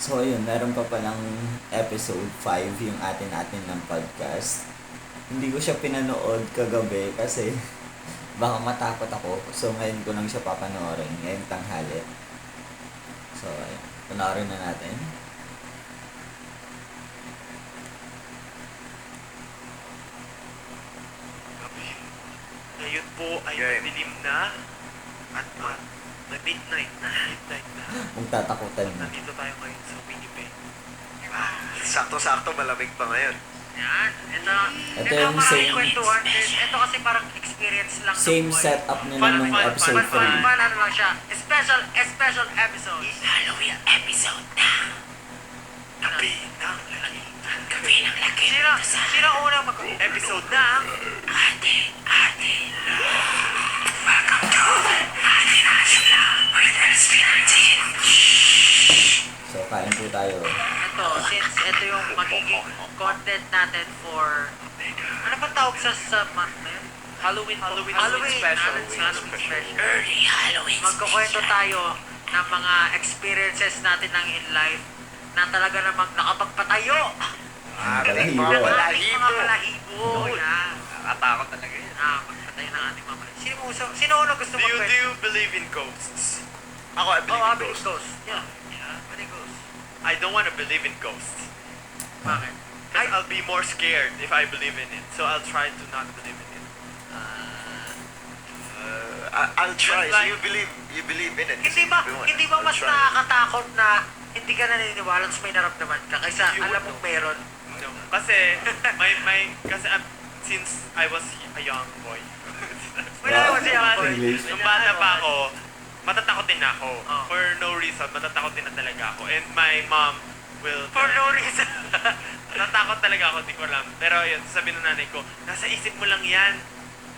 So ayun, meron pa palang episode 5 yung atin ng podcast. Hindi ko siya pinanood kagabi kasi baka matakot ako. So ngayon ko lang siya papanoorin, ngayong tanghali. So ayun, panoorin na natin. Gabi. Ngayon po ay Game. madilim na at na-midnight na. Midnight na. Kung tatakutan mo. Nandito tayo ngayon sa Winnipeg. Sakto-sakto, malamig pa ngayon. Yan. Ito Ito yung maraming same- kwentuhan. Ito kasi parang experience lang. ng Same buhay. setup nila Fun, nung fun, episode fun, fun. 3. Ano lang siya. Special episode. Halloween episode na. Gabi ng laki. Gabi ng laki. Sino unang Episode na. Ate. Welcome to Ate Angela with Esperantin. So kain po tayo. Ito, since ito yung magiging content natin for... Ano ba tawag sa month na yun? Halloween Halloween special. Halloween special. Early Halloween Magkukwento tayo ng mga experiences natin ng in life na talaga namang nakapagpatayo. Ating Balahibo. mga Ng balahibo. ating mga balahibo. Yan. Nakatakot talaga yun. Magpatay ng ating mga balahibo. Sino una gusto Do you magkwento? believe in ghosts? Ako, I believe in Abilis ghosts. ghost. Yeah. Abilis ghost. I don't want to believe in ghosts. Bakit? Because I'll be more scared if I believe in it. So I'll try to not believe in it. I'll try. Just like- So you believe in it. Hindi ba, Everyone. hindi ba I'll mas try. nakakatakot na hindi ka naniniwala tapos may naramdaman ka kaysa You alam would mong meron? No. Kasi, kasi since I was a young boy. Wala naman siya ako. English. Nung bata pa ako, matatakot din ako. Oh. For no reason, matatakot din na talaga ako. And my mom will... For no reason. Natatakot talaga ako, di ko alam. Pero yun, sabi ng nanay ko, nasa isip mo lang yan.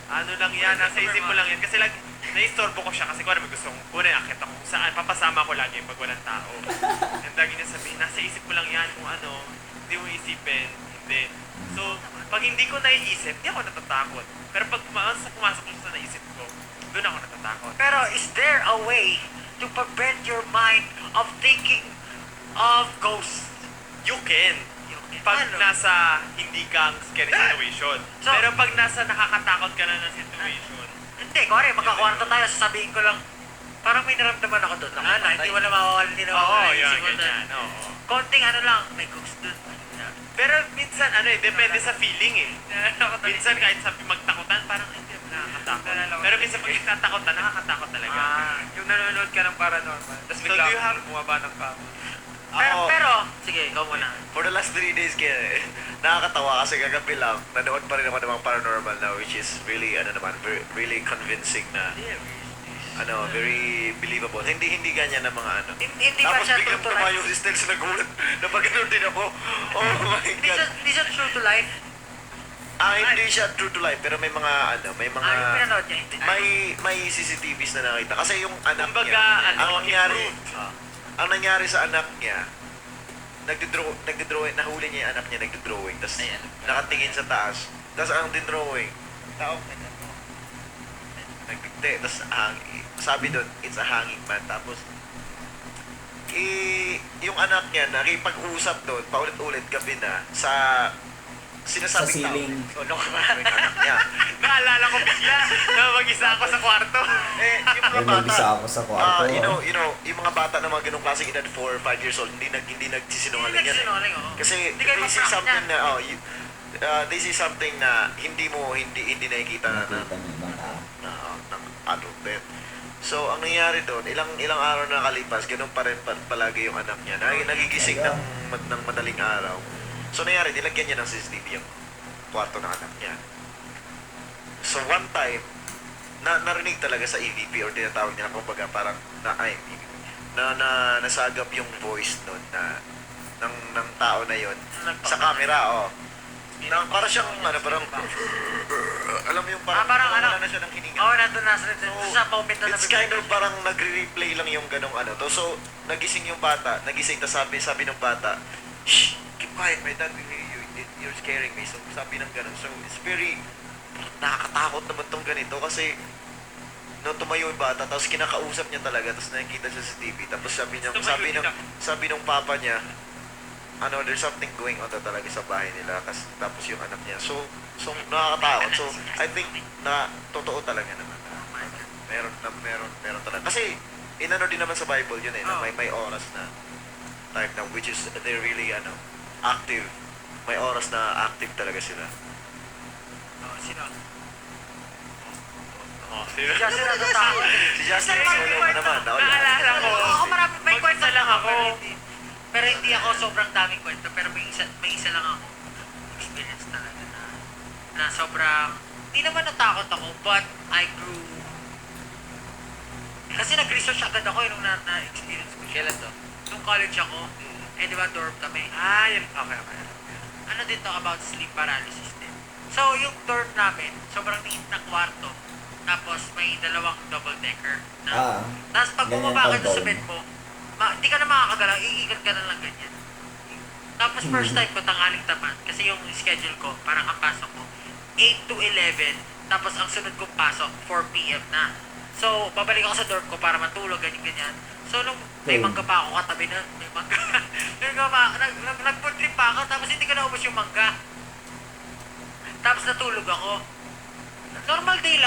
Ano lang yan, nasa isip mo lang yan. Kasi lagi, naistorbo ko siya kasi kung ano may gusto kong kunin, akit ako kung saan, papasama ko lagi pag walang tao. And lagi niya sabihin, nasa isip mo lang yan kung ano, hindi mo isipin, hindi. So, pag hindi ko naiisip, hindi ako natatakot. Pero pag pumasok ko sa naisip ko, doon ako natatakot. Pero is there a way to prevent your mind of thinking of ghosts? You can. Pag Ano? nasa hindi kang scary situation. So- Pero pag nasa nakakatakot ka na ng situation, Hindi, kuwari, magkakwarto tayo, sasabihin ko lang, parang may naramdaman ako doon. Hindi mo na mawawala, hindi na oo, mawawala. yan, Isip mo na, ganyan, oo. konting ano lang, may ghost doon. Pero minsan, depende sa feeling eh. Minsan kahit sabi magtakutan, parang hindi mo nakakatakot. Pero minsan pag nagtatakutan, nakakatakot talaga. Yung nanonood ka ng paranormal. Tapos bigla bumaba ng kama. Pero, sige, ikaw muna. For the last 3 days kaya, nakakatawa kasi kagabi lang, nanood pa rin ako ng mga paranormal na which is really, really convincing na, very believable. Hindi ganyan na mga ano. Hindi ba Tapos siya biglang true to tumayo life? si Stel sa nagulat. Napagano'n din ako. Oh my Hindi God. siya true to life? Hindi siya true to life, pero may mga, may mga, Yung pinanood niya, hindi. may CCTVs na nakita. Kasi yung anak Kumbaga, niya, ang nangyari, improved. ang nangyari sa anak niya, nagdodrawing, nahuli niya yung anak niya, nagdodrawing, tapos nakatingin sa taas, tapos ang dindrawing, tao, nagdigde, tapos sabi doon, it's a hanging man, tapos, yung anak niya, nakipag-usap doon, paulit-ulit gabi na, sa Sa sinasabing tao. ceiling. Yung anak niya. Naalala ko bigla na mag-isa ako sa kwarto. Yung mga May bata, mag-isa ako sa kwarto. yung mga bata na mga ganung klaseng edad 4 or 5 years old, hindi nagsisinungaling yan. Nagsinungaling, oo. Kasi Hindi kayo they see ma-prank something niyan. na they see something na hindi nakikita na Nakita ng ibang tao. ng adult din. So, ang nangyari doon, ilang araw na nakalipas, ganun pa rin palagi yung anak niya. Nagigising ng madaling araw. So, nangyari, nilagyan niya ng CCTV yung kwarto ng anak niya. So, one time, narinig talaga sa EVP or tinatawag nila, kumbaga parang nasagap yung voice noon na ng tao na yon sa camera, parang siyang parang alam mo yung parang wala na siya ng hininga. Oo, nandun sa moment na It's kind of parang nagre-replay lang yung ganong ano. So, nagising yung bata, tas sabi ng bata, "Shh, keep quiet, my dad, you're scaring me." So, sabi ng ganon. So, it's very, nakakatakot naman tong ganito kasi no, tumayo yung bata, tapos kinakausap niya talaga, tapos nakikita siya sa TV, tapos Tumayo dito. sabi nung papa niya, ano, there's something going on talaga sa bahay nila, tapos yung anak niya. So nakakatakot. So, I think na totoo talaga naman. Meron talaga. Kasi, inano din naman sa Bible yun na may oras na time na, which is, they're really, active. May oras na active talaga sila. Sino? Oh, sino? Kasi natatakot. Si Justin, Kasi solo mo naman. Naalala ko. Ako marami, may kwento lang ako. Pero hindi ako sobrang daming kwento. Pero may isa lang ako experience talaga na sobrang, hindi naman natakot ako, but I grew. Kasi nag-research agad ako nung na-experience ko siya. Kailan to? Nung college ako, di ba dorm kami. Yun. Okay. Ano din to about sleep paralysis din. So, yung dorm namin, sobrang liit na kwarto. Tapos may dalawang double-decker. Tapos pag ganyan bumaba ka pag doon sa dorm. bed mo, hindi ka na makakagalaw, iikot ka na lang ganyan. Tapos first time ko tanghaling tapat, kasi yung schedule ko, parang ang pasok ko, 8 to 11, tapos ang sunod kong pasok, 4 p.m. na. So, babalik ako sa dorm ko para matulog, ganyan-ganyan. So, nung may mangga pa ako katabi na, may mangga. Nag-food trip pa ako, tapos hindi ko naubos yung mangga. Tapos natulog ako. Normal day,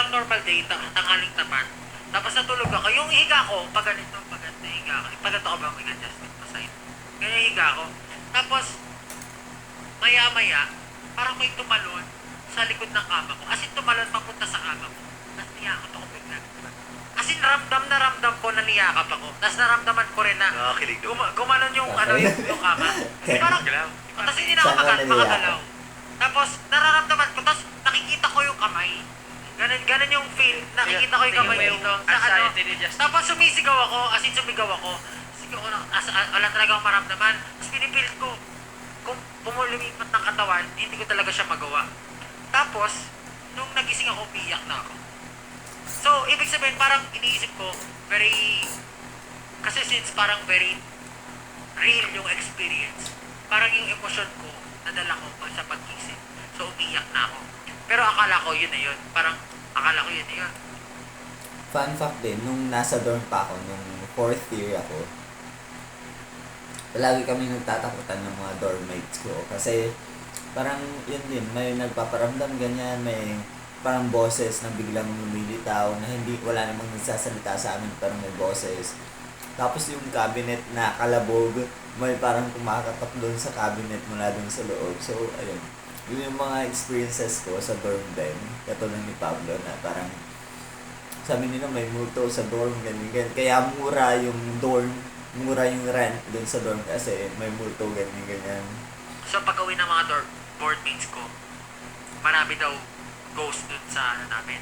tanghaling tapat. Tapos natulog ako. Yung higa ko, pag ganito higa ako. Pag ganito ako ba, may adjustment pa sa'yo. Ganyan higa ko. Tapos, maya-maya, parang may tumalon sa likod ng kama ko. As in, tumalon papunta sa kama ko. Tapos niyakap ako bigla. As in, ramdam ko na niyakap ako. Tapos naramdaman ko rin na Nakakilig doon. gumanon yung yung kama. Kasi parang, tapos hindi na ako Saan ka naliyakap? makagalaw. Tapos, nararamdaman ko, tapos nakikita ko yung kamay. Ganun yung feel, nakikita ko yung kamay dito. Sa ano, Anxiety ni Justin. tapos sumisigaw ako, as in sumigaw ako. Sigaw ko na, wala talaga akong maramdaman. Tapos pinipilit ko, kung lumipat ng katawan, hindi ko talaga siya magawa. Tapos, nung nagising ako, umiyak na ako. So, ibig sabihin, parang iniisip ko, kasi since parang very real yung experience, parang yung emosyon ko, nadala ko pa sa pag-isip. So, umiyak na ako. Pero akala ko yun na yun. Parang, akala ko yun na yun. Fun fact din, nung nasa dorm pa ako, nung 4th year ako, palagi kami nagtatakutan ng mga dormmates ko. Kasi, parang yun din, may nagpaparamdam ganyan, may parang boses na biglang lumilitaw, na wala namang nagsasalita sa amin, pero may boses. Tapos yung cabinet na kalabog, may parang kumakatok doon sa cabinet mula doon sa loob. So, ayun. Yun yung mga experiences ko sa dorm din. Katulad ni Pablo na parang sabi nila may multo sa dorm, ganyan. Kaya mura yung dorm, mura yung rent doon sa dorm kasi may multo, ganyan. So, pag-uwi ng mga board mates ko, marami daw ghost dun sa namin.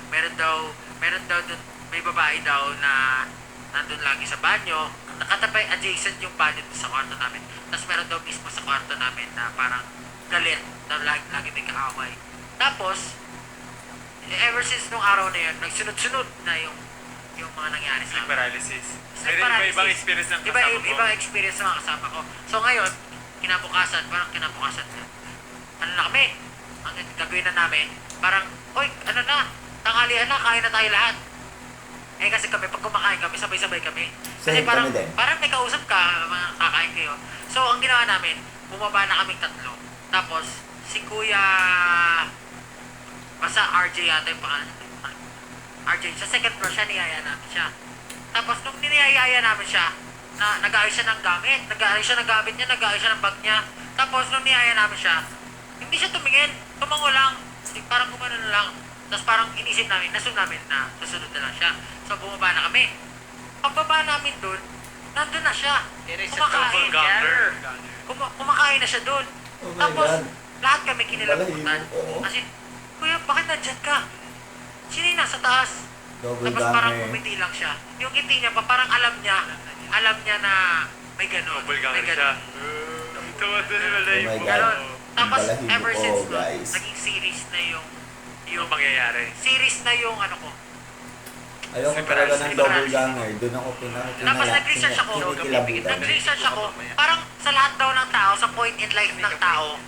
Meron daw dun, may babae daw na nandun lagi sa banyo, nakatabay adjacent yung banyo dun sa kwarto namin. Tapos meron daw mismo sa kwarto namin na parang galit, na lagi may kaaway. Tapos, ever since nung araw na yun, nagsunod-sunod na yung mga nangyari sa Sleep amin. paralysis. Sleep Pero paralysis. iba-ibang experience ng Iba, kasama mo. ibang experience ng mga kasama ko. So ngayon, kinabukasan na, ano na kami, ang gagawin na namin, parang, oy, ano na, tanghalian na, kain na tayo lahat. Eh kasi kami, pag kumakain kami, sabay-sabay kami. Kasi Same parang, kami din. parang may kausap ka, mga kakain kayo. So ang ginawa namin, bumaba na kaming tatlo. Tapos, si Kuya, basta RJ yata yung pangalan. RJ, sa second floor siya, niyaya namin siya. Tapos nung niyayaya namin siya, nag-aayos siya ng gamit, nag-aayos siya ng gamit niya, nag-aayos siya ng bag niya. Tapos nung niyaya namin siya, hindi siya tumingin, tumango lang, parang gumano na lang. Tapos parang inisip namin, nasun namin na susunod na lang siya. So bumaba na kami. Pagbaba namin dun, nandun na siya. Kumakain. Doppelganger. Kumakain na siya dun. Oh my Tapos, God. lahat kami kinilabutan. Balahibo, oo. Kasi, Kuya, bakit nandyan ka? Sino yung nasa taas? Double Tapos parang ganger. umiti lang siya. Yung ngiti niya pa, parang alam niya na may gano'n. May Doppelganger siya. gano'n. Tuwa doon yung Oh my live mo. God. Ganon. Tapos, Balahibo ever ko, since nun, guys. naging series na yung Yung pangyayari. series na yung ano ko. Ayoko Sleep talaga ng paralysis. double ganger. Doon ako Tapos nag-research ako. kinikilabutan. Nag-research ako. Parang sa lahat daw ng tao, sa point in life ng tao,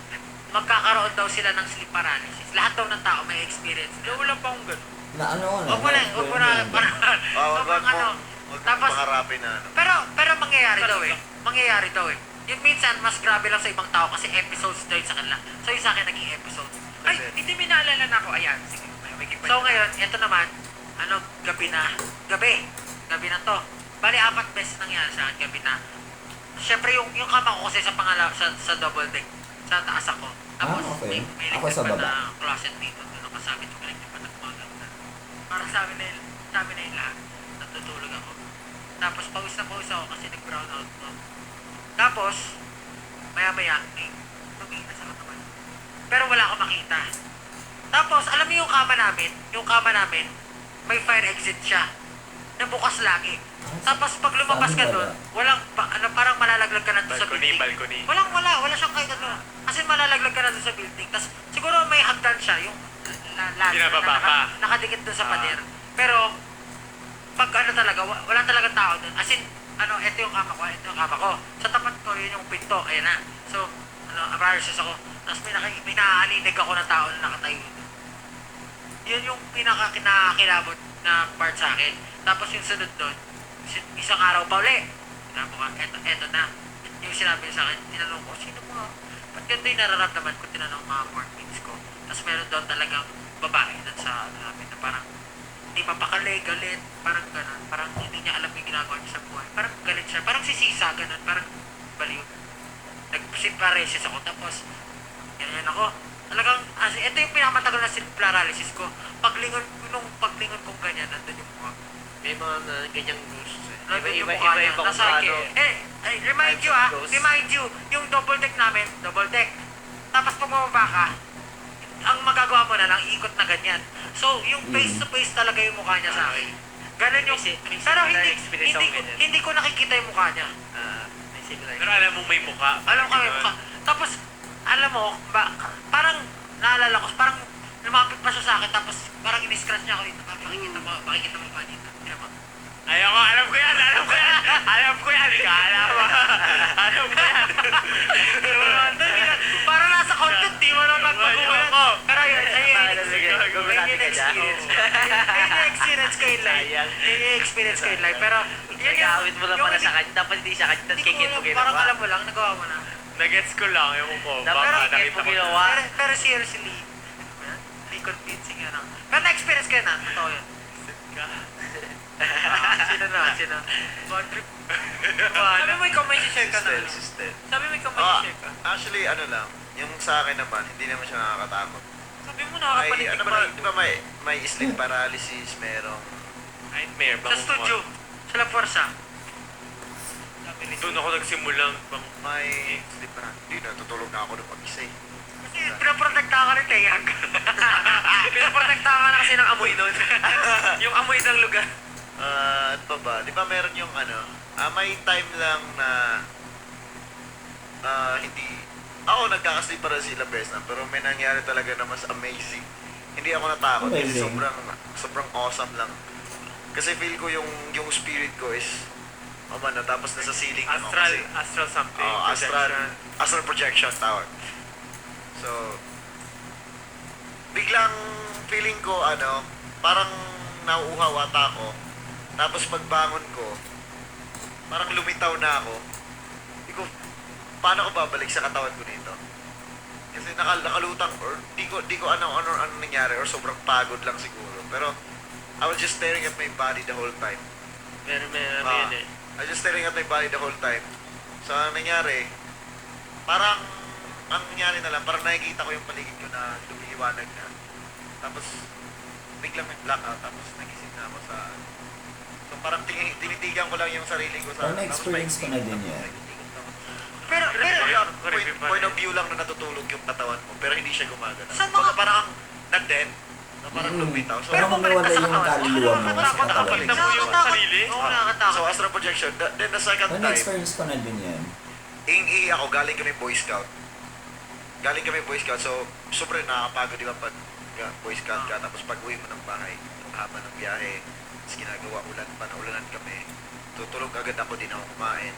magkakaroon daw sila ng sleep paralysis. Lahat daw ng tao may experience. Wala pa akong gano'n. Na ano ko na. Huwag mo na, parang, Wag mo, ano. wag mo Tapos, pangarapin na ano. pero mangyayari daw eh. Mangyayari daw eh. Yung minsan, mas grabe lang sa ibang tao kasi episodes daw yun sa kanila. So yung sa akin, naging episodes. Ay, hindi may naalala na ako. Ayan, sige. May kipa So ngayon, ito naman, gabi na. Gabi na to. Bali, 4 beses nangyari sa akin, gabi na. Siyempre, yung kama ko kasi sa double deck, sa taas ako. Tapos, okay. may Ako sa electric pa baba. na closet dito. Doon ako sabi ko, electric pa na kumaganda. Parang sabi na yung lahat, natutulog ako. Tapos, pawis ako kasi nag-brown out ko. Tapos, maya-maya, tumingin na sa katawan. Pero wala akong makita. Tapos, alam mo yung kama namin, may fire exit siya. Nabukas lagi. Tapos pag lumabas ka doon, walang, parang malalaglag ka na doon sa building. Balcony. Wala siyang kahit ano. Kasi malalaglag ka na doon sa building. Tapos siguro may hagdan siya, yung Binababa ka. nakadikit doon sa pader. Pero, pag talaga, wala talaga tao doon. As in, ito yung kama ko. Sa tapat ko, yun yung pinto, ayan na. So, appliances ako. Tapos may nakakalinig ako na tao na nakatayo doon. Yun yung pinaka-kinakilabot na part sa akin. Tapos yung sunod doon, isang araw pa uli. Sinabi ko, eto na. Yung sinabi sa akin, tinanong ko, sino mo? Ba't ganito yung nararamdaman ko, tinanong mga workmates ko. Tapos meron doon talagang babae doon sa namin na parang hindi mapakali, galit, parang gano'n. Parang hindi niya alam yung ginagawa niya sa buhay. Parang galit siya, parang sisisa, gano'n, parang baliw. Nag-sleep paralysis ako, tapos ganyan ako. Talagang, ito yung pinakamatagal na sleep paralysis ko. Paglingon kong ganyan, nandun yung mukha. May mga ganyang ghosts. Nandun yung mukha niya, nasa akin. Remind you, yung double deck namin, tapos pag bumaba ka, ang magagawa mo na lang, ikot na ganyan. So, yung face to face talaga yung mukha niya sa akin. Ganun yung, pero hindi ko nakikita yung mukha niya. May similar. Pero alam mo may mukha. Alam ko may mukha. Tapos, alam mo, parang naalala ko, parang lumapit pa siya sa akin, tapos parang in-scratch niya ako dito. Pakikita mo pa dito. Tira mo. Ayoko, alam ko yan. Alam ko yan. Alam ko yan. Parang nasa content, di mo naman magpagawa yan. Pero yun, experience ko in life. Experience ko in life. Pero, yun Nag-aawit mo lang pala sa kanya. Dapat hindi sa kanya. Tapos kikit mo ginawa. Parang alam mo lang, nagawa mo na. Nagets ko lang yung ko. Dapat Baka kikit nakita mo ko. ginawa. Pero seriously, hindi convincing yun. Pero na-experience ko yun na. Totoo yun. Sino? Bad trip. Sabi mo ikaw may share ka na. Sabi mo ikaw may share ka. Actually, ano lang, yung sa akin naman, hindi naman siya nakakatakot. Sabi mo May, nakakapanitig ano ba? ba, di ba may sleep paralysis, merong Nightmare. Sa studio. Sa La Fuerza. Doon ako nagsimulang bang may sleep paralysis. Hindi, natutulog na ako ng pag-isa eh. Kasi pinaprotektahan ka ni Teyag. Pinaprotektahan ka na kasi ng amoy doon. Yung amoy ng lugar. Ano pa ba? Di ba meron yung may time lang na hindi, ako nagkakasleep para sa ilang beses na, pero may nangyari talaga na mas amazing. Hindi ako natakot kasi Amazing. sobrang awesome lang. Kasi feel ko yung spirit ko is, tapos nasa ceiling ako kasi. astral something. Astral projection tawag. So, biglang feeling ko, parang nauuhaw ata ako. Tapos pagbangon ko, parang lumitaw na ako. Hindi ko, paano ko babalik sa katawan ko dito? Kasi nakalutang, or di ko ano nangyari, or sobrang pagod lang siguro. Pero, I was just staring at my body the whole time. Pero may Ah, yun eh. I was just staring at my body the whole time. So, ang nangyari, parang, ang nangyari na lang, parang nakikita ko yung paligid ko na lumiwanag na. Tapos, biglang may blackout, tapos nagising na ako sa, so parang tinitigan ko lang yung sarili ko sa, Parang na-experience ko na din yan. Pero, point of view lang na natutulog yung katawan mo, pero hindi siya gumagana. Sa mga- Parang na-dead, na parang lumitaw. So, Pero bumalik mawala ka sa yung katawan. kaluluwa mo sa Nakakatakot. katawan. Nakita mo yung sarili? Oo, nakakatakot. so astral projection. Then the second Pero time, na-experience ko na din yan. iing ako, galing kami Boy Scout. So, sobrang nakakapagod, di ba, pag Boy Scout ka, tapos pag uwi mo ng bahay, ang haba ng biyahe, tapos ginagawa, ulanan kami, tutulog agad ako, din ako kumain.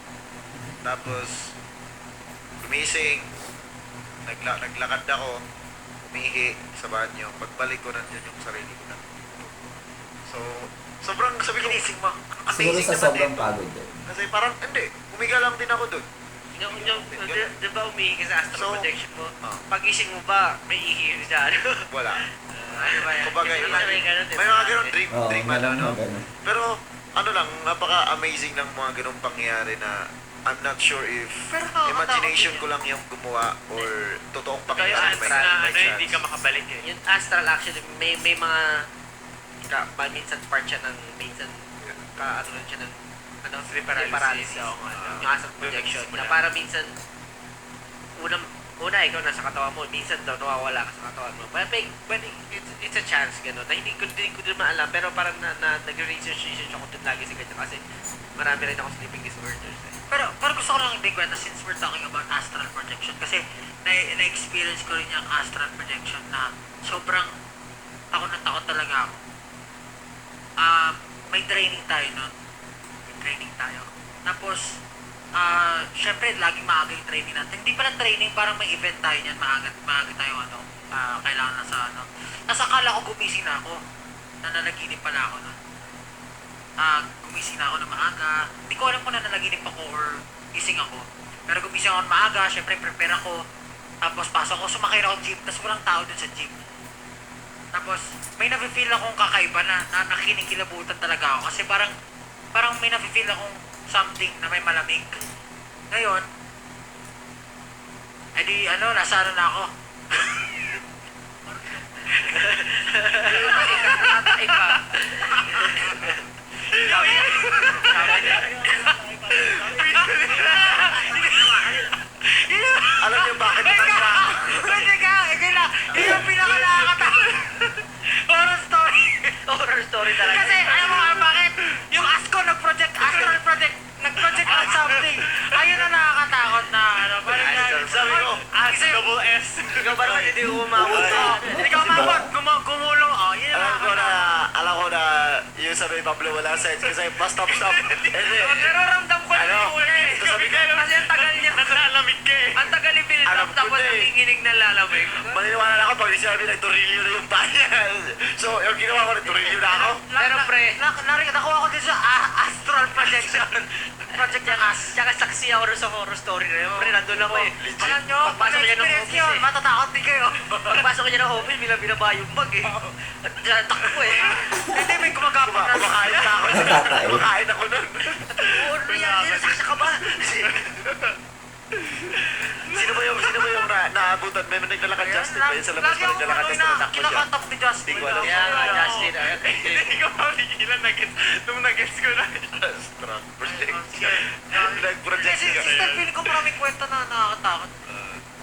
Tapos, gumising, naglakad ako, umihi sa banyo, pagbalik ko nandiyan yung sarili ko na. So, sobrang sabi ko, Ginising mo. Siguro Amazing sa naman sobrang din. pagod din. kasi parang, hindi, humiga lang din ako doon. Di ba umihi ka sa astral So, projection mo? ah. Pagising mo ba, may ihi sa ano? Wala. Ano ba yan? Kumbaga, Kasi may ganun, di may ba? mga ganun dream, Oo, dream meron ano. mga ganun. Pero, ano lang, napaka-amazing ng mga ganung pangyayari na I'm not sure if Pero nakakatakot imagination din ko lang yung gumawa or totoong Kaya pangyayari chance na hindi ka chance. makabalik eh. Yung astral actually, may mga minsan part siya ng minsan ano rin siya ng ano, Sleep paralysis. Oo nga. yung astral projection Doon na nagsimula. para minsan una ikaw nasa katawan mo, minsan daw nawawala ka sa katawan mo. But it's a chance gano'n. Na hindi ko din maalam pero parang nag-research ako dun lagi sa ganyan kasi marami rin ako sleeping disorders eh. Pero gusto ko lang i-kwenta since we're talking about astral projection kasi na-experience ko rin yung astral projection na sobrang takot na takot talaga ako. May training tayo nun. May training tayo. Tapos, syempre, laging maaga yung training natin. Hindi pala training, parang may event tayo niyan. Maaga tayo, kailangan nasa, Nasa akala ko gumising na ako. Nananaginip pala ako nun. Gumising na ako na maaga. Hindi ko alam kung nananaginip ako or gising ako. Pero gumising ako na maaga, syempre prepare ako. Tapos pasok ako, sumakay ako jeep, tapos walang tao dun sa jeep. Tapos may nafe-feel akong kakaiba na nakinikilabutan talaga ako. Kasi parang may nafe-feel akong something na may malamig. Ngayon, edi nasa na ako. Iba. Alam niyo bakit Teka! Ikaw lang! Yun yung pinaka-nakakatakot. Horror story. Horror story talaga. Kasi, alam mo bakit? Yung ASCO astral project, nag-project on something. Ayun na nakakatakot na, Sabi ko, kasi, Double S. Ikaw ba naman hindi umabot? hindi ka umabot, gumulong, yun yung nakakatakot. alam ko na yung sabi Pablo wala sense kasi stop. Hindi. Nararamdam ko na yung uli. Sabi ko, Kasi ang tagal niya. Naglalamig ka eh. Ang tagal yung build Alam up, ko tapos na eh. nanginginig na lalamig. maniniwala na ako pag sinabi na turilyo na yung bayan. So, yung ginawa ko na turilyo na ako. Pero pre, Nakuha ko din sa astral projection. Project ng tsaka saksi ako rin sa horror story na yun. Pre, nandun ako eh. Alam nyo, Pagpasok niya ng experience office yun, eh. matatakot din kayo. Pagpasok ko niya ng office, binaba yung bag eh. At takbo eh. Hindi, may gumagapang na. Kumakain na ako. Natatay. Kumakain ako nun. Horror yan, sinasaksa ka ba? Sino ba yung naabutan? May naglalakad Justin ba yun sa labas Lagi pa ako naglalakad Justin na takbo siya? kinakatak ni Justin. Hindi ko alam. Kaya nga, Justin. Hindi ko mapigilan nung nag-gets ko na. Strong project. Sige. Nag-project Kasi ka. sister, feeling ko maraming kwento na nakakatakot.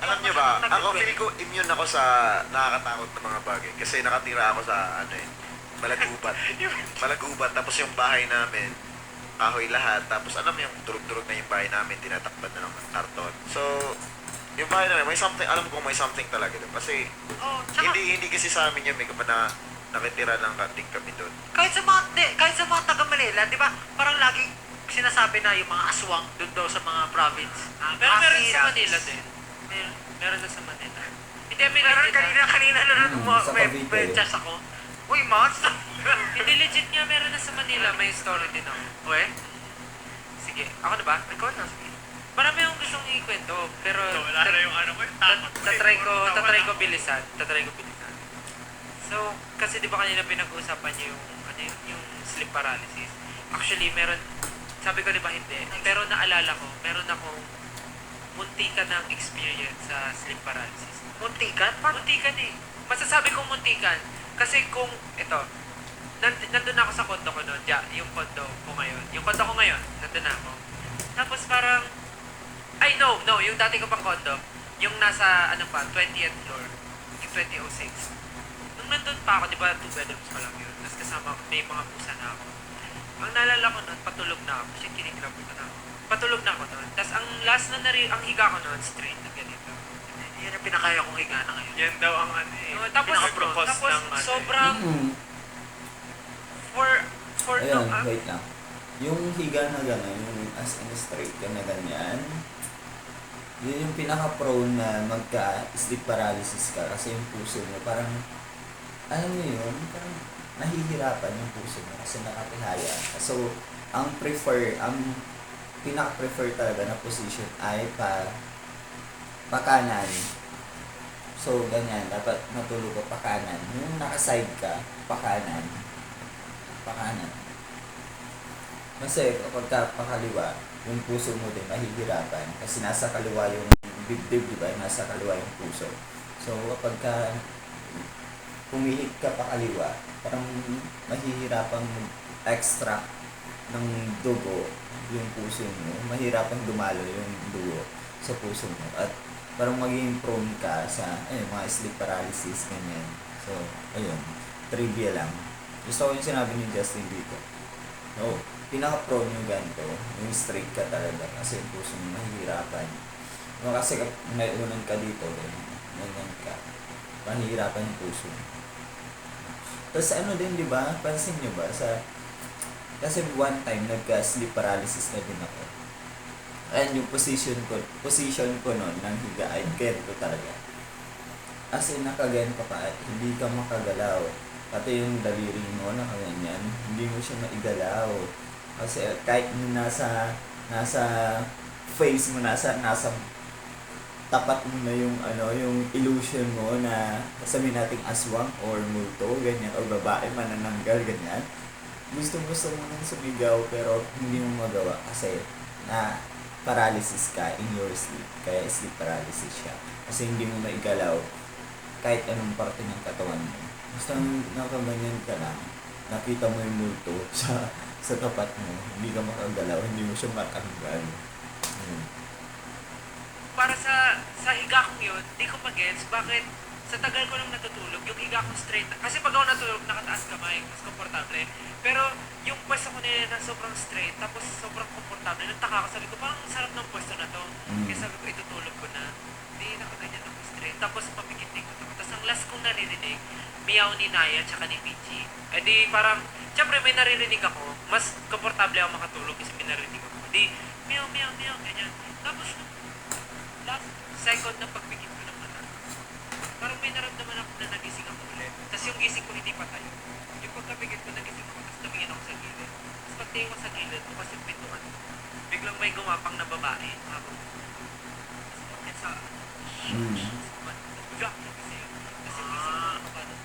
Alam niyo ba, ako feeling ko immune ako sa nakakatakot na mga bagay. Kasi nakatira ako sa Malagubat. Tapos yung bahay namin, kahoy lahat. Tapos alam mo yung durug-durug na yung bahay namin, tinatakpan na ng karton. So, yung bahay namin, may something, alam ko may something talaga doon. Kasi Oh, tsaka, hindi kasi sa amin yun, may kapag na nakitira ng kanting kami doon. kahit sa mga taga Manila, di ba? Parang lagi sinasabi na yung mga aswang doon daw sa mga province. Pero meron Pasir, sa Manila din. Meron na sa Manila. Hindi, Meron kanina Sa may Cavite. chas ako. Uy, monster! Hindi legit nga, meron na sa Manila. May story din ako. Uy, Sige, ako na ba? ikaw na, sige. Marami akong gustong ikwento, pero Wala na yung ano ko yung takot. tatry ko bilisan. So, kasi di ba kanina pinag-uusapan niyo yung sleep paralysis. Actually, sabi ko di ba hindi, pero naalala ko, meron akong muntikan ng experience sa sleep paralysis. Muntikan? Muntikan eh. Masasabi kong muntikan. Kasi kung, nandun ako sa kondo ko noon, yung kondo ko ngayon. Yung kondo ko ngayon, nandun ako. Tapos parang, no, yung dati ko pang kondo, yung nasa, 20th floor, yung 2006. Nung nandun pa ako, di ba, 2 bedrooms pa lang yun. Tapos kasama, may mga pusa na ako. Ang naalala ko noon, patulog na ako. Shit, kinigrab ko na ako. Patulog na ako noon. Tapos ang last na ang higa ko noon, straight na ganito. Yan ang pinakaya kong higa na ngayon. Yan daw ang ano eh. Tapos Pinaka-propose ng ano eh. sobrang, for Ayun, no, wait lang. Yung higa na gano'n, yung as in straight ka na ganyan, yun yung pinaka-prone na magka-sleep paralysis ka kasi yung puso mo parang, alam mo yun, parang nahihirapan yung puso mo kasi nakatihaya. So, ang pinaka-prefer talaga na position ay pakanan. So, ganyan, dapat matulog ka pakanan. Yung naka-side ka, pakanan. Kasi kapag ka pakaliwa, yung puso mo din mahihirapan kasi nasa kaliwa yung dibdib, di ba? Nasa kaliwa yung puso. So, kapag ka pumihit ka pakaliwa, parang mahihirapang extract ng dugo yung puso mo. Mahirapang dumalo yung dugo sa puso mo. At parang maging prone ka sa mga sleep paralysis, ganyan. So, ayun. Trivia lang. Gusto ko yung sinabi ni Justin dito. No, pinaka-prone yung ganito, yung straight ka talaga kasi yung puso mo mahihirapan. Kasi may unan ka dito, ganyan ka. Mahihirapan yung puso mo. Tapos din, di ba? Pansin nyo ba? Kasi one time, nagka-sleep paralysis na din ako. And yung position ko noon ng higa ay ganito talaga. As in, nakaganto ka at hindi ka makagalaw. Pati yung daliri mo, nakaganyan, hindi mo siya maigalaw. Kasi kahit nasa face mo, nasa tapat mo na yung illusion mo na sabihin nating aswang or multo, ganyan, or babae manananggal, ganyan. Gusto mo nang sumigaw pero hindi mo magawa kasi na paralysis ka in your sleep. Kaya sleep paralysis siya. Kasi hindi mo maigalaw kahit anong parte ng katawan mo. Basta nakaganyan ka lang, nakita mo yung multo sa tapat mo, hindi ka makagalaw, hindi mo siya matanggal. Para sa higa kong yun, di ko mag-gets bakit sa tagal ko nang natutulog, yung higa kong straight. Kasi pag ako natulog, nakataas kamay, mas komportable. Pero yung pwesto ko na sobrang straight, tapos sobrang komportable, nagtaka ako, sabi ko, parang sarap ng pwesto na to. Kaya sabi ko, itutulog ko na. Hindi, nakaganyan ako straight. Tapos papikitin ko. Tapos ang last kong naririnig, miyaw ni Naya tsaka ni Pichi. Eh di parang, syempre may naririnig ako, mas komportable ako makatulog kasi may naririnig ako. Di, miyaw, miyaw, miyaw, ganyan. Tapos, last second na pagpikit ko ng mata, parang may naramdaman ako na nagising ako ulit. Tapos yung gising ko hindi pa tayo. Yung pagkapikit ko, nagising ako, tapos tumingin ako sa gilid. Tapos pagtingin ko sa gilid, bukas yung pintuan. Biglang may gumapang na babae. Habang, tapos sa, bigla ako nagising. Kasi yung gising ko, parang,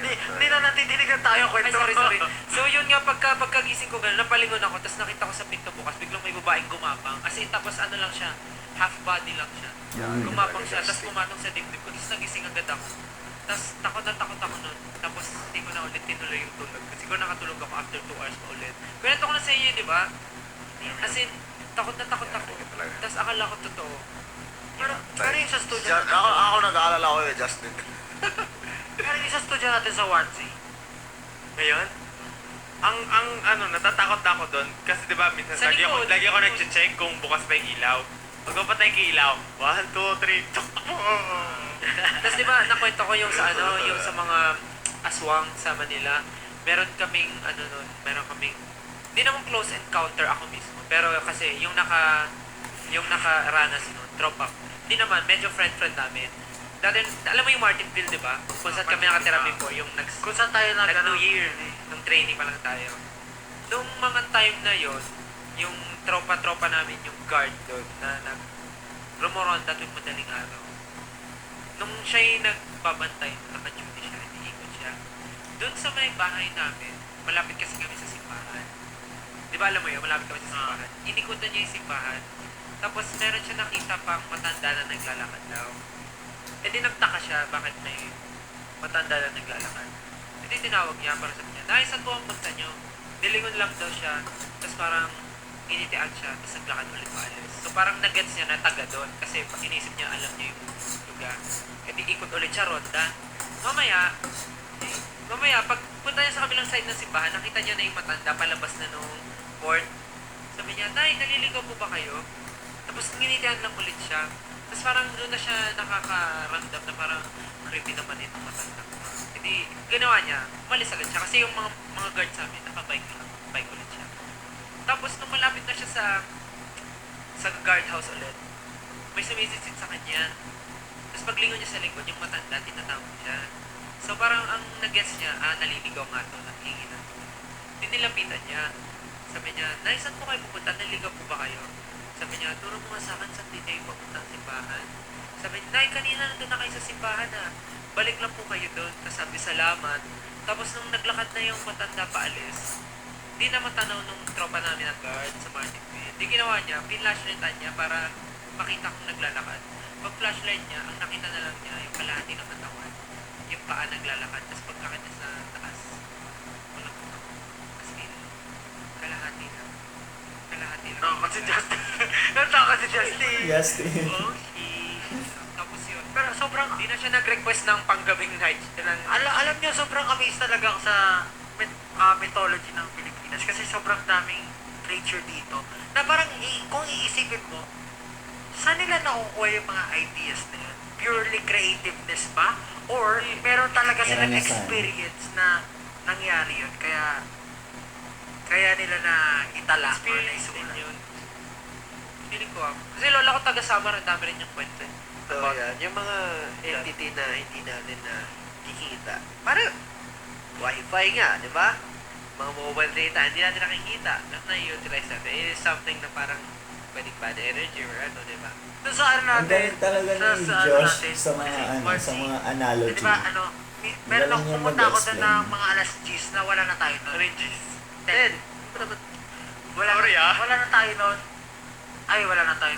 Hindi na natitinigan tayo ay, kwento. sorry. So yun nga, pagkagising ko gano'n, napalingon ako, tapos nakita ko sa pinto bukas, biglang may babaeng gumapang. Kasi tapos ano lang siya, half body lang siya. Gumapang siya, tapos pumatong sa dibdib ko, tapos nagising agad ako. Tapos takot ako nun. Tapos hindi ko na ulit tinuloy yung tulog. Kasi siguro nakatulog ako after 2 hours pa ulit. Kwento ko na sa inyo, di ba? As in, takot ako. Tapos akala ko totoo. Pero yung sa studio Ako nag-aalala ko kay Justin. pero yung sa studio natin sa Wardsey, Ngayon, ang natatakot na ako doon kasi 'di ba minsan Sa likod. lagi ako nagche-check kung bukas pa yung ilaw. Pag mapatay yung ilaw, 1, 2, 3, tok. Tapos di ba, nakwento ko yung sa yung sa mga aswang sa Manila. Meron kaming hindi naman close encounter ako mismo. Pero kasi yung nakaranas nun, tropa ko. Hindi naman, medyo friend namin. Dati, alam mo yung Martinville, di ba? Kung saan kami nakatira before, yung kung saan tayo New Year, nung trainee pa lang tayo. Nung mga time na yon, yung tropa namin, yung guard doon, na rumoronda tuwing madaling araw. Nung siya'y nagbabantay, naka-duty siya, iniikot siya. Doon sa may bahay namin, malapit kasi kami sa simbahan. Di ba alam mo yun, malapit kami sa simbahan. Inikutan niya yung simbahan. Tapos meron siya nakita pang matanda na naglalakad daw. E di nagtaka siya, bakit may matanda na naglalakad. E di tinawag niya para sabi niya, Nay, saan po ang punta niyo? Dilingon lang daw siya, tapos parang initian siya, tapos naglakad ulit paalis. So parang nag-gets niya na taga doon, kasi pag inisip niya, alam niya yung lugar. E di ikot ulit siya, ronda. Mamaya, pag punta niya sa kabilang side ng simbahan, nakita niya na yung matanda, palabas na nung court. Sabi niya, Nay, naliligaw po ba kayo? Tapos nginitian lang ulit siya. Tapos parang doon na siya nakakaramdam na parang creepy naman itong matanda. Hindi, ginawa niya, umalis agad siya. Kasi yung mga guard sa amin, nakabike lang. Bike ulit siya. Tapos nung malapit na siya sa guardhouse ulit, may sumisit sa kanya. Tapos paglingon niya sa likod, yung matanda, tinatawag siya. So parang ang nag-guess niya, naliligaw nga to, nanghingi na to. Dinilapitan niya. Sabi niya, Nay, saan po kayo pupunta? Naligaw po ba kayo? Sabi niya, turo mo nga sa akin saan din kayo pupunta sa simbahan. Sabi niya, Nay, kanina nandun na kayo sa simbahan balik lang po kayo doon. Tapos sabi, salamat. Tapos nung naglakad na yung matanda paalis, di na matanaw nung tropa namin ng guard sa Martinville. Di ginawa niya, pinlashlightan niya para makita kung naglalakad. Pag flashlight niya, ang nakita na lang niya yung kalahati ng katawan. Yung paa naglalakad, tapos pagkakita sa taas, walang puto. As in, kalahati lang. Kalahati lang. Natakot si Justin. Natakot si Justin. Yes, Oh, shit. Tapos yun. Pero sobrang, Di na siya nag-request ng panggabing night. alam niyo, sobrang amazed talaga ako sa mythology ng Pilipinas kasi sobrang daming creature dito na parang kung iisipin mo, saan nila nakukuha yung mga ideas na yun? Purely creativeness ba? Or meron talaga silang Karanasan. experience na nangyari yun? Kaya nila na itala or Experience din naisulat. yun. Feeling ko kasi lola ko taga-Samar, ang dami rin yung kwento. So, yan. Yung mga entity na hindi natin na kikita. Parang, wifi nga, di ba? Mga mobile data, hindi natin nakikita. At na-utilize natin. It is something na parang pwedeng bad energy or ano, di ba? Doon sa ano Ang natin, galing talaga ni ano Josh natin, sa mga Smart sa Sea. mga analogy. Di ba, meron Galing ako niya pumunta ako doon mag-explain. ng mga alas 10 na wala na tayo noon. Oranges. Then, Sorry, Wala na tayo noon. Ay, wala na tayo.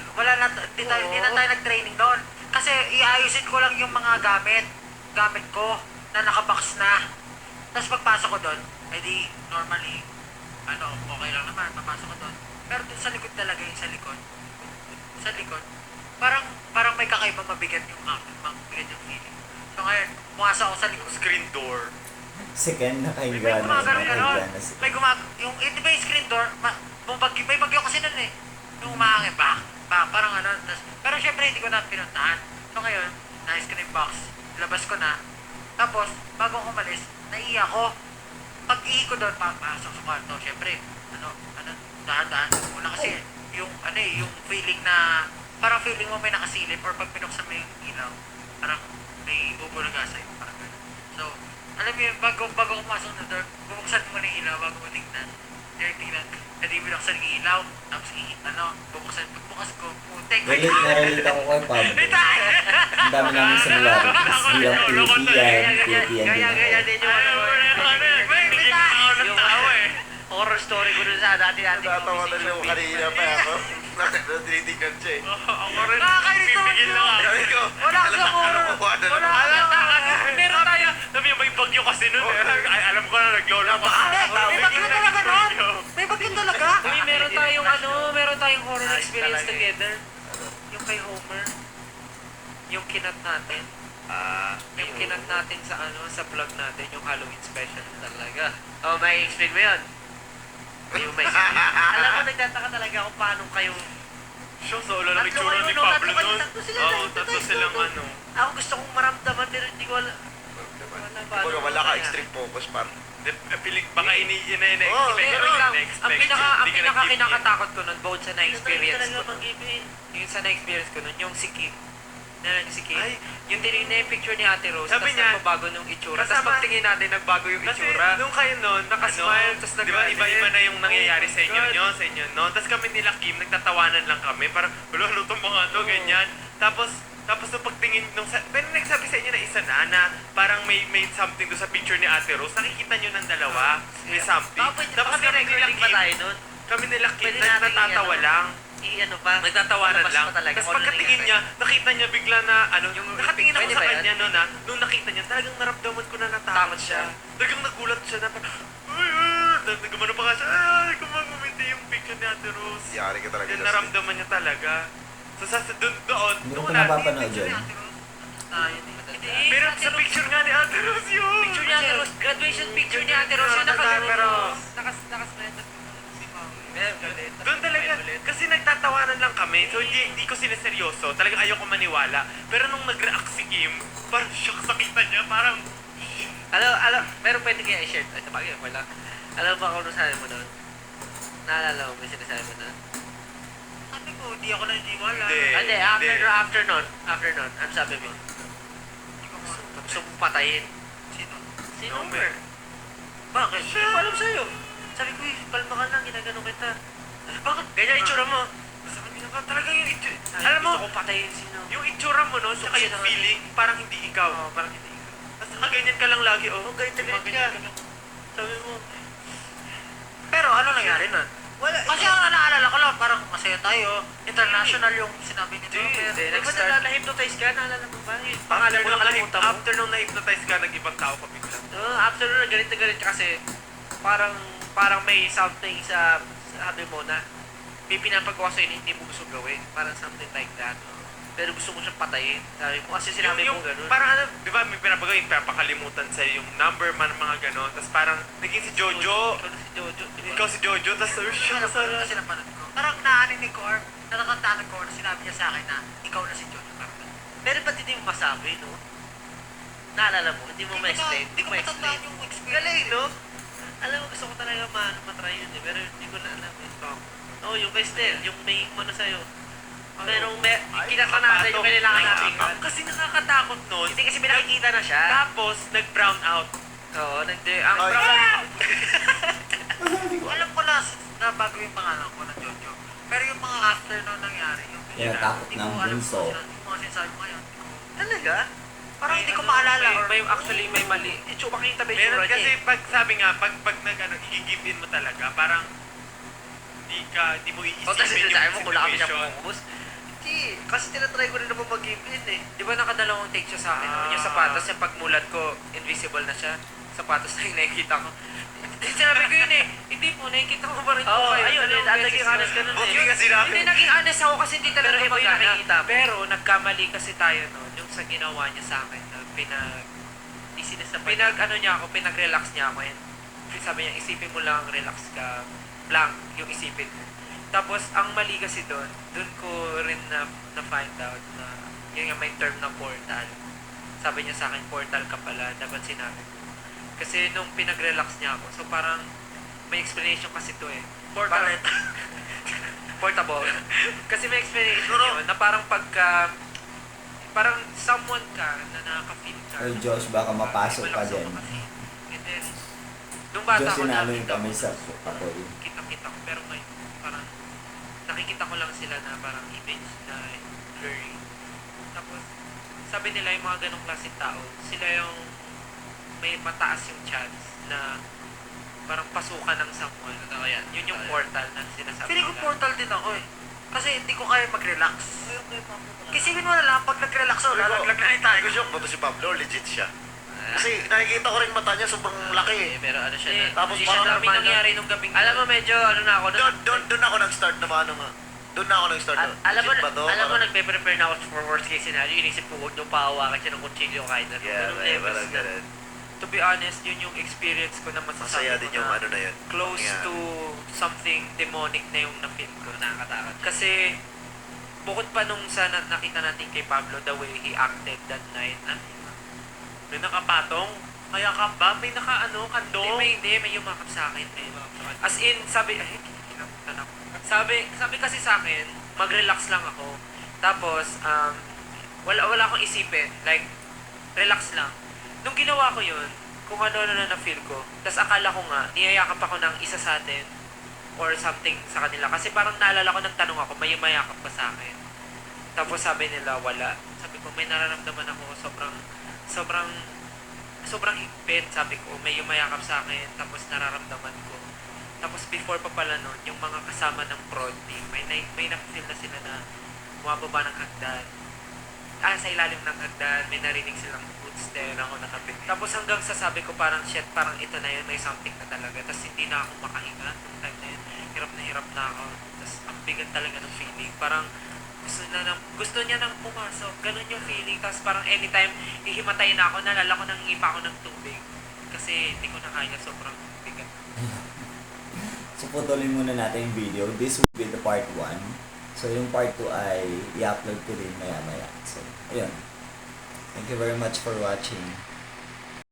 Di na tayo nag-training noon. Kasi iayusin ko lang yung mga gamit ko na nakabox na. Tapos pagpasok ko doon, di normally, okay lang naman, papasok ko doon. Pero dun sa likod talaga yung sa likod, parang may kakaibang mabigat yung mabigat yung feeling. So ngayon, pumasok ako sa likod. Screen door. Second na May kahiga na. gumagano ganon. Nakahiga na si... Di ba yung screen door, may bagyo kasi nun eh. Yung umahangin, parang pero syempre hindi ko na pinuntahan. So ngayon, naayos ko na yung box, labas ko na. Tapos, bago ako umalis, naiiyak ko. Pag-ihi ko doon, papasok sa kwarto, syempre, dahan-dahan. Una kasi, yung feeling na, parang feeling mo may nakasilip or pag pinuksan mo yung ilaw, parang may bubulaga sa'yo, parang gano'n. So, alam mo yun, bago pumasok na door, bubuksan mo na yung ilaw bago mo tingnan. Tingnan, hindi binuksan yung ilaw, tapos pagbukas ko, putek, Relate na relate ako kay Pablo. Ang dami namin similarities. Bilang Philippine din gaya ako. din yung ano, yung horror story ko dun sa dati-dati ko. Natatawa na rin ako kanina pa ako. Tinitignan siya eh. Ako rin. Nakakainis naman Pipigil lang ako. Sabi ko, Wala ka sa horror. Wala ka. Meron tayo. Sabi niya, may bagyo kasi nun. Ay, alam ko na naglolo pa. May bagyo talaga nun. May bagyo talaga. Uy, meron tayong horror experience together. Yung kay Homer. Yung kinat natin. Yung kinat natin sa vlog natin, yung Halloween special talaga. Oh, may explain mo yun. Yung may alam mo, nagtataka talaga kung paano kayo. Siya, solo lang Tatlo itsura kayo, ni no? Pablo Tatlo kayo, nun. tatlo sila, Oo, tatlo tatlo tayo, silang tatlo. ano. Ako gusto kong maramdaman pero hindi ko alam. Kumbaga wala ka extreme focus par. Piling, baka Oo, ini-expect. Pero lang, ang pinaka Hindi ka nag-give in. kinakatakot ko nun, both sa na-experience Talaga ko nun. mag-give-in. Yung sa na-experience ko nun, yung si Kim. Si Kim. Ay. Yung tinignan yung picture ni Ate Rose, Sabi tapos niya, nagbabago nung itsura. Tapos kasama- pagtingin natin, nagbago yung Kasi itsura. nung kayo nun, Nakasmile, tapos di ba nag-galit. iba-iba na yung nangyayari Oh sa inyo my God. nyo, sa inyo, no? Tapos kami nila Kim, nagtatawanan lang kami, parang, wala, ano itong mga to, ganyan. Tapos nung pagtingin, pero nagsabi sa inyo na isa na parang may something doon sa picture ni Ate Rose, nakikita nyo ng dalawa, may something. Tapos kami nila recording ba tayo Kim, nun? kami nila Kim, Pwede natin natatawa i-ano. lang. I-ano pa? Nagtatawanan Palabas lang. pa talaga Tapos kung ano pagkatingin nangyari. niya, nakita niya bigla na, yung nakatingin ako Pwede sa ba yan? kanya noon nung nakita niya, talagang naramdaman ko na natakot Takot siya. siya. Talagang nagulat siya na parang, nagumano pa nga siya, kumangumiti yung picture ni Ate Rose. Yari ka talaga. Yan, Justin. naramdaman niya talaga. So, doon, Hindi ko nung pa wala, napapanood yun. Hindi, pero Ate sa Rose, picture nga ni Ate Rose yun. picture ni Ate Rose, graduation picture ni Ate Rose, yung nakasweater si Mami. Doon talaga, kasi nagtatawanan lang kami, so hindi ko sineseryoso, talagang ayoko maniwala. Pero nung nag-react si Kim, parang shock sa kita niya, parang, Alam, pero pwede kaya i-share. Ay, sa bagay, wala. Alam mo ba kung ano sabi mo nun? Naalala mo, may sinasabi mo nun? Sabi ko, hindi ako naniniwala. Hindi. After nun, ano sabi mo? Gusto mong patayin. si Si Number. Number. Bakit? Hindi ko alam sa'yo. Sabi ko, kalma ka lang, ginagano kita. Bakit? Ganyan itsura mo. Sabi ko talaga yung itsura. Alam mo, gusto ko patayin sino. yung itsura mo no, saka yung feeling, parang hindi ikaw. Oo, parang hindi ikaw. Basta ganyan ka lang lagi, oh. Ganyan ka. Sabi mo. Pero ano nangyari nun? Wala. Kasi ang naalala ko lang, parang masaya tayo. International yung sinabi ni Hindi, Robert. nag-start. Na-hypnotize ka, naalala mo ba? Yung pangalan mo nakalimutan mo. After nung na-hypnotize ka, nag-ibang tao ka bigla. After nun, galit na galit ka kasi parang may something sa sabi mo na may pinapagawa sa'yo na hindi mo gusto gawin. Parang something like that. Pero gusto mo siyang patayin. Sabi mo, kasi sinabi mo gano'n. Parang ano, di ba, may pinapagawin, pinapakalimutan sa'yo yung number man, mga gano'n. Tapos parang, naging si Jojo. Ikaw na si Jojo. Ikaw si Jojo, tapos siya Alam ko sa... kasi napanood ko. Parang naaninig ko or natatandaan ko na sinabi niya sa akin na ikaw na si Jojo. Pero ba't hindi mo masabi, no? Naalala mo, hindi mo ma-explain. Hindi ko matandaan yung experience. Galing, no? Alam mo, gusto ko talaga matry yun eh. Pero hindi ko na alam eh. Oo, yung kay Stel, yung may ano sa'yo. Pero kinasa natin yung kailangan natin. Kasi nakakatakot nun. Hindi kasi may nakikita na siya. Tapos, nag-brown out. Oo, Ang brown Alam ko na bago yung pangalan ko na Jojo. Pero yung mga after na nangyari, yung Kaya takot hindi ng ko alam bunso. kung yung mga sinasabi mo ngayon. Talaga? Parang hindi ko maalala. May mali. Makita ba yung Meron tsura kasi niya eh? pag sabi nga, pag nag-ano, i-give in mo talaga, parang di mo O tapos iisipin sinasabi yung mo, kung kami siya situation. pumubos. Hindi, kasi tinatry ko rin naman mag-give in eh. Di ba nakadalawang take siya sa akin? no? Yung sapatos niya, pagmulat ko, invisible na siya. Sapatos na yung nakikita ko. Sinabi ko yun eh, hindi po, nakikita ko pa rin po Oo, kayo. ayun, Dalawang naging beses honest na. ka nun eh. Buti kasi namin. Hindi, naging honest ako kasi hindi talaga Pero iba yung gumagana. nakikita mo. Pero nagkamali kasi tayo noon, yung sa ginawa niya sa akin, na pinag-relax niya ako. And sabi niya, isipin mo lang, relax ka, blank, yung isipin mo. Tapos, ang mali kasi doon ko rin na-find out na, yun nga may term na portal. Sabi niya sa akin, portal ka pala, dapat sinabi ko. Kasi nung pinag-relax niya ako, so parang may explanation kasi to eh. Portal. Portable. Kasi may explanation yun na parang pagka, parang someone ka na nakaka-feel ka. Well, Josh, baka mapasok ka Malakas din. ako kasi. And then, nung bata Josh, ko sinalo nakita kami ko, sa apoy. kita ko, pero ngayon, parang, nakikita ko lang sila na parang image na blurry. Tapos, sabi nila yung mga ganong klaseng tao, sila yung may mataas yung chance na parang pasukan ng someone. Kaya, yun yung portal na sinasabi Feeling ko nila. portal din ako eh. Kasi hindi ko kaya mag-relax. Isipin mo na lang, pag nag-relax ako, lalaglag na rin tayo. Ko shock, bato si Pablo, legit siya. Kasi nakikita ko rin mata niya, sobrang laki eh. Pero ano siya Eh, na. Tapos hindi parang siya dami normal nangyari nung gabing Alam mo, medyo ano na ako. Doon ako nag-start na ano nga. Doon na ako nag-start na. Alam mo, Legit ba to? alam mo, Parang- nagpe-prepare na ako for worst case scenario. Inisip ko, huwag niyong pahawakan siya ng kutsilyo kahit na. Yeah, Ganun may levels parang na. ganun. To be honest, yun yung experience ko na masasabi Masaya ko din yung na ano na yun. close Nangyari. to something demonic na yung na-feel ko. Nakakatakot. Kasi, bukod pa nung sa nakita natin kay Pablo, the way he acted that night, May nakapatong, kaya ka ba? May naka-ano, kando? may yumakap sa akin. As in, sabi, ay, kinabutan ako. Sabi kasi sa akin, mag-relax lang ako. Tapos, wala akong isipin. Like, relax lang. Nung ginawa ko yun, kung ano na na-feel ko, tapos akala ko nga, niyayakap ako ng isa sa atin or something sa kanila. Kasi parang naalala ko, nagtanong ako, may mayakap ba sa akin? Tapos sabi nila, wala. Sabi ko, may nararamdaman ako, sobrang higpit. Sabi ko, may yumayakap sa akin, tapos nararamdaman ko. Tapos before pa pala nun, yung mga kasama ng prod team, may na-feel na sila na bumababa ng hagdan. Sa ilalim ng hagdan, may narinig silang footsteps. Ako nakapit. Tapos hanggang sa sabi ko parang shit, parang ito na yun, may something na talaga. Tapos hindi na ako makahinga nung time na yun. Hirap na ako. Tapos ang bigat talaga ng feeling. Parang gusto niya nang pumasok. Ganun yung feeling. Tapos parang anytime ihimatay na ako, nalala ko nang ipa ako ng tubig. Kasi hindi ko na kaya, sobrang bigat. So, putulin muna natin yung video. This will be the part 1. So, yung part 2 ay i-upload ko rin maya-maya. So, ayun. Thank you very much for watching.